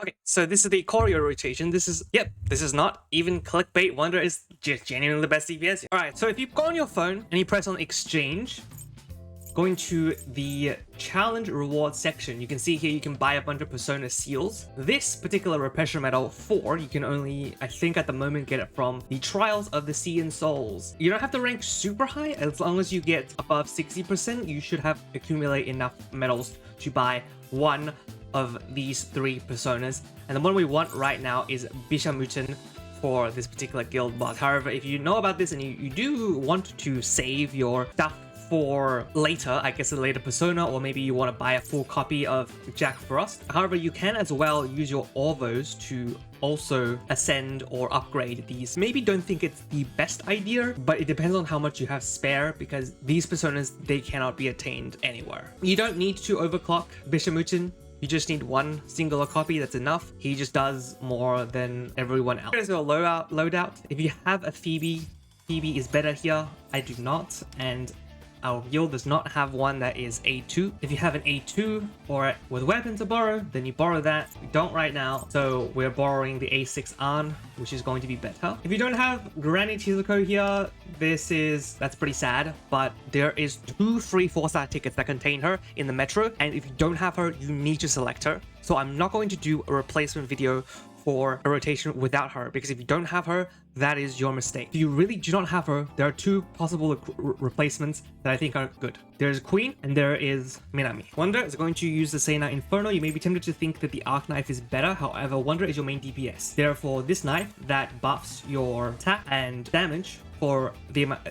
Okay, so this is the choreo rotation. This is not even clickbait. Wonder is just genuinely the best DPS. Alright, so if you go on your phone and you press on exchange, going to the challenge reward section, you can see here you can buy a bunch of persona seals. This particular repression medal 4, you can only, I think at the moment, get it from the Trials of the Sea and Souls. You don't have to rank super high. As long as you get above 60%, you should have accumulate enough medals to buy one of these 3 personas. And the one we want right now is Bishamonten for this particular guild boss. However, if you know about this and you do want to save your stuff for later, I guess a later persona, or maybe you want to buy a full copy of Jack Frost. However, you can as well use your Orvos to also ascend or upgrade these. Maybe don't think it's the best idea, but it depends on how much you have spare, because these personas, they cannot be attained anywhere. You don't need to overclock Bishamonten. You just need one singular copy, that's enough. He just does more than everyone else. Here's your loadout. If you have a Phoebe is better here. I do not, and our guild does not have one that is A2. If you have an A2 or with weapon to borrow, then you borrow that. We don't right now, so we're borrowing the A6 An, which is going to be better. If you don't have Granny Chizuko here, that's pretty sad, but there is 2 free 4-star tickets that contain her in the metro, and if you don't have her, you need to select her. So I'm not going to do a replacement video for a rotation without her, because if you don't have her, that is your mistake. If you really do not have her, there are 2 possible replacements that I think are good. There's Queen and there is Minami. Wonder is going to use the Seina Inferno. You may be tempted to think that the Arc Knife is better, however, Wonder is your main DPS. Therefore, this knife that buffs your attack and damage for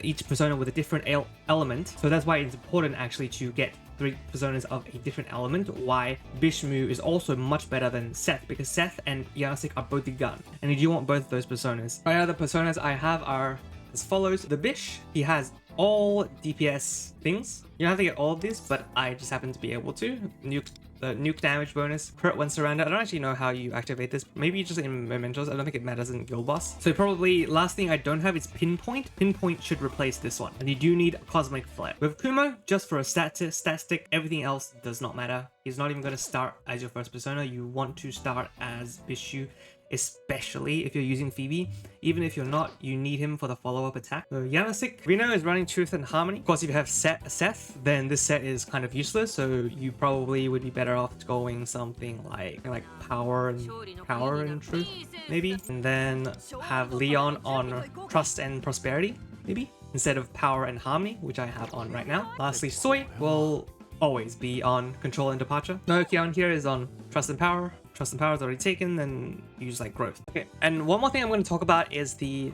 each persona with a different element. So that's why it's important actually to get 3 personas of a different element. Why Bishmu is also much better than Seth, because Seth and Janosik are both the gun, and you do want both of those personas. My other personas I have are as follows. The Bish, he has all DPS things. You don't have to get all of these, but I just happen to be able to. Nuke damage bonus, crit when surrounded. I don't actually know how you activate this. Maybe just in mementos. I don't think it matters in guild boss. So probably last thing I don't have is pinpoint. Pinpoint should replace this one, and you do need cosmic flare. With Kumo, just for a statistic, everything else does not matter. He's not even going to start as your first persona. You want to start as Bishu, especially if you're using Phoebe. Even if you're not, you need him for the follow-up attack. So Janosik, Vino is running Truth and Harmony. Of course, if you have Seth, then this set is kind of useless, so you probably would be better off going something like Power and Truth, maybe. And then have Leon on Trust and Prosperity, maybe, instead of Power and Harmony, which I have on right now. Lastly, Soy will always be on Control and Departure. Okyann here is on Trust and Power. Trust and Power is already taken, then use like Growth. Okay, and one more thing I'm going to talk about is the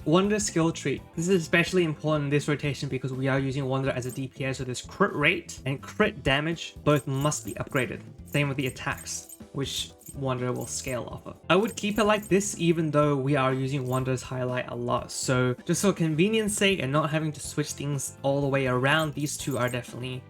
Wonder skill tree. This is especially important in this rotation because we are using Wonder as a DPS, so this crit rate and crit damage both must be upgraded. Same with the attacks, which Wonder will scale off of. I would keep it like this even though we are using Wonder's highlight a lot. So just for convenience sake and not having to switch things all the way around, these 2 are definitely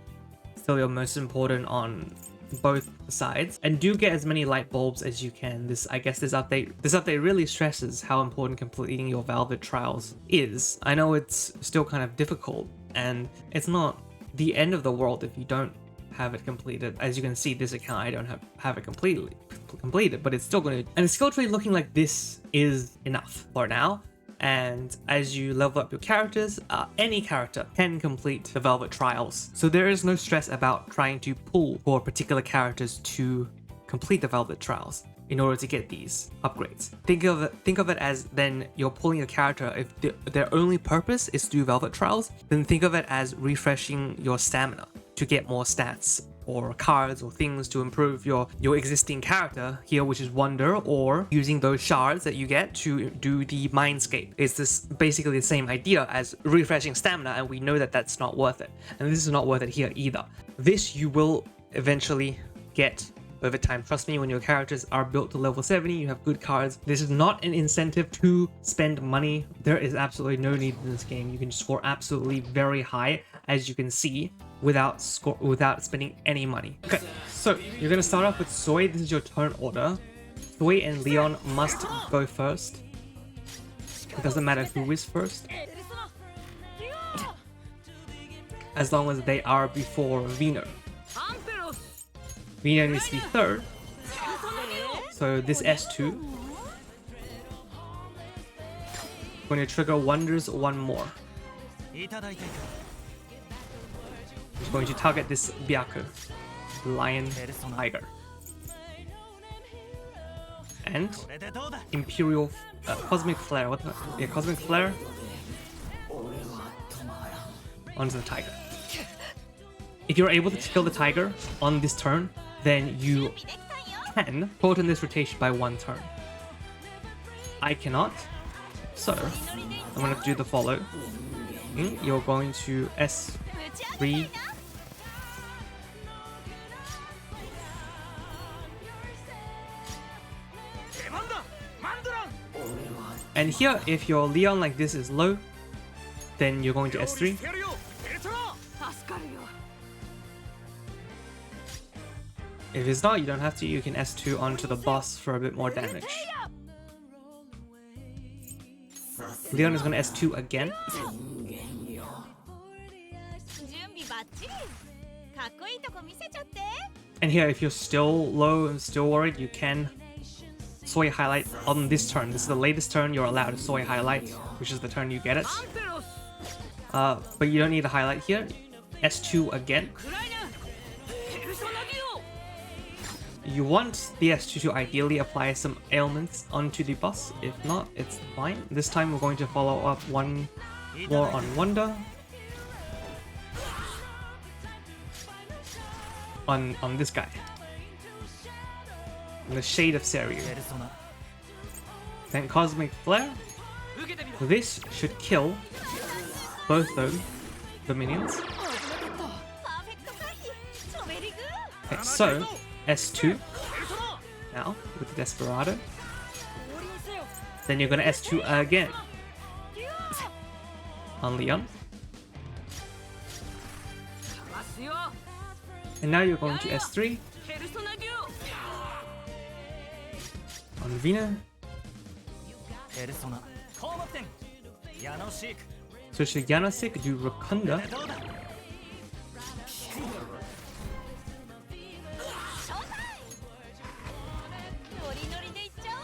still your most important on both sides, and do get as many light bulbs as you can. This update really stresses how important completing your Velvet Trials is. I know it's still kind of difficult, and it's not the end of the world if you don't have it completed. As you can see, this account I don't have it completed, but it's still going to. And the skill tree looking like this is enough for now. And as you level up your characters, any character can complete the Velvet Trials. So there is no stress about trying to pull for particular characters to complete the Velvet Trials in order to get these upgrades. Think of it as then you're pulling a character. If their only purpose is to do Velvet Trials, then think of it as refreshing your stamina to get more stats or cards or things to improve your existing character here, which is Wonder, or using those shards that you get to do the Mindscape. It's this basically the same idea as refreshing stamina, and we know that that's not worth it. And this is not worth it here either. This you will eventually get over time. Trust me, when your characters are built to level 70, you have good cards. This is not an incentive to spend money. There is absolutely no need in this game. You can score absolutely very high, as you can see, without spending any money. Okay, so you're gonna start off with Soy. This is your turn order. Soy and Leon must go first. It doesn't matter who is first, as long as they are before Vino. Vino needs to be third. So this S2 going to trigger Wonders one more. It's going to target this Byaku, Lion Tiger. And Imperial Cosmic Flare. What the? Yeah, Cosmic Flare onto the Tiger. If you're able to kill the Tiger on this turn, then you can shorten this rotation by 1 turn. I cannot, so I'm going to do the follow. You're going to S3. And here, if your Leon like this is low, then you're going to S3. If it's not, you don't have to. You can S2 onto the boss for a bit more damage. Leon is going to S2 again. And here, if you're still low and still worried, you can Soy highlight on this turn. This is the latest turn you're allowed to Soy highlight, which is the turn you get it. But you don't need to highlight here. S2 again. You want the S2 to ideally apply some ailments onto the boss. If not, it's fine. This time we're going to follow up one more on Wonder. On this guy. The Shade of Seiryu. Then Cosmic Flare. This should kill both the minions. Okay, so S2 now with the Desperado. Then you're gonna S2 again on Leon. And now you're going to S3 on Vino. Switch to Janosik, do Rakunda.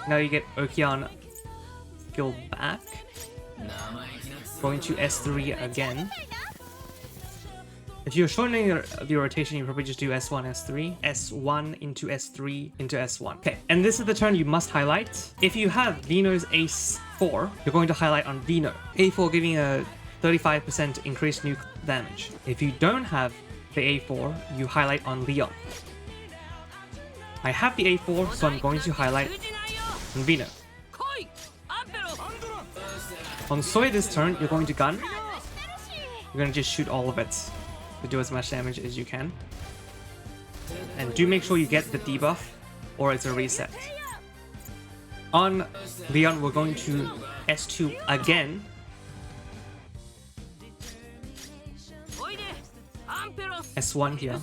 Now you get Okyann skill back. Going to S3 again. If you're shortening the rotation, you probably just do S1, S3, S1 into S3 into S1. Okay, and this is the turn you must highlight. If you have Vino's Ace 4, you're going to highlight on Vino. A4 giving a 35% increased nuke damage. If you don't have the A4, you highlight on Leon. I have the A4, so I'm going to highlight on Vino. On Soy this turn, you're going to gun. You're going to just shoot all of it to do as much damage as you can. And do make sure you get the debuff or it's a reset. On Leon, we're going to S2 again. S1 here.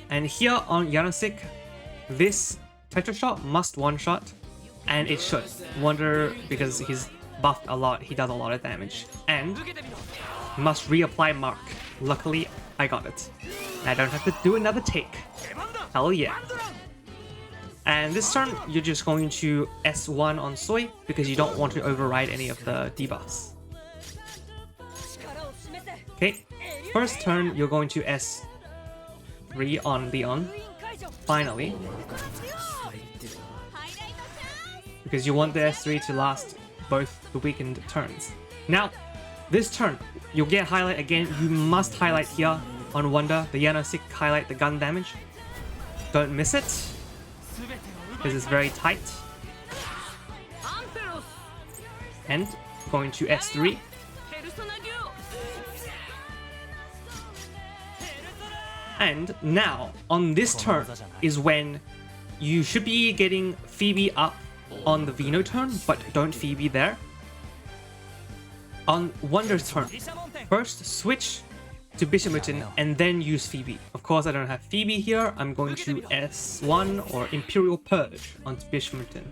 And here on Janosik, this Tetra Shot must one-shot, and it should. Wonder, because he's buffed a lot, he does a lot of damage. And must reapply Mark. Luckily, I got it. I don't have to do another take. Hell yeah. And this turn, you're just going to S1 on Soy, because you don't want to override any of the debuffs. Okay, first turn, you're going to S3 on Leon. Finally. Because you want the S3 to last both the weakened turns. Now, this turn, you'll get highlight again. You must highlight here on Wonder, the Janosik highlight the gun damage. Don't miss it, because it's very tight. And going to S3. And now, on this turn, is when you should be getting Phoebe up on the Vino turn, but don't Phoebe there. On Wonder's turn, first switch to Bishamonten and then use Phoebe. Of course, I don't have Phoebe here. I'm going to S1 or Imperial Purge onto Bishamonten.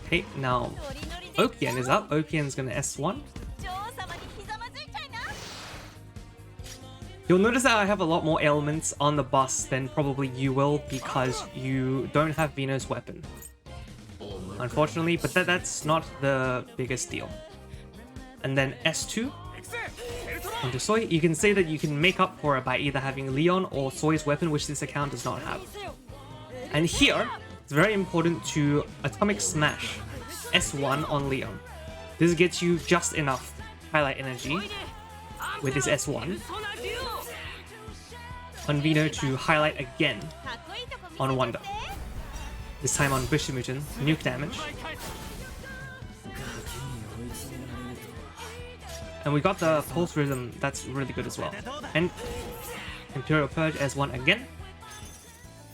Okay, now Okyann is up. Okyann's gonna S1. You'll notice that I have a lot more ailments on the bus than probably you will because you don't have Vino's weapon. Unfortunately, but that's not the biggest deal. And then S2 onto Soy. You can say that you can make up for it by either having Leon or Soy's weapon, which this account does not have. And here, it's very important to Atomic Smash S1 on Leon. This gets you just enough highlight energy with this S1 on Vino to highlight again on Wonder. This time on Bishamonten, nuke damage. And we got the Pulse Rhythm, that's really good as well. And Imperial Purge S1 again.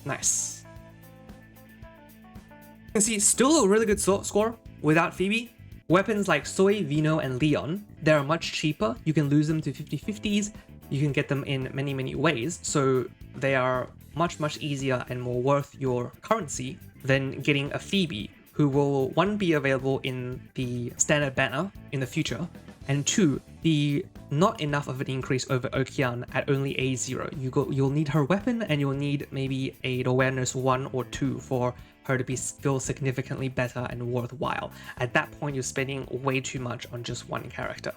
Nice. You can see, still a really good score without Phoebe. Weapons like Soy, Vino, and Leon, they're much cheaper. You can lose them to 50/50s. You can get them in many ways. So they are much easier and more worth your currency than getting a Phoebe, who will, one, be available in the standard banner in the future, and two, be not enough of an increase over Okyann at only A0. You'll need her weapon, and you'll need maybe an awareness 1 or 2 for her to be still significantly better and worthwhile. At that point, you're spending way too much on just one character.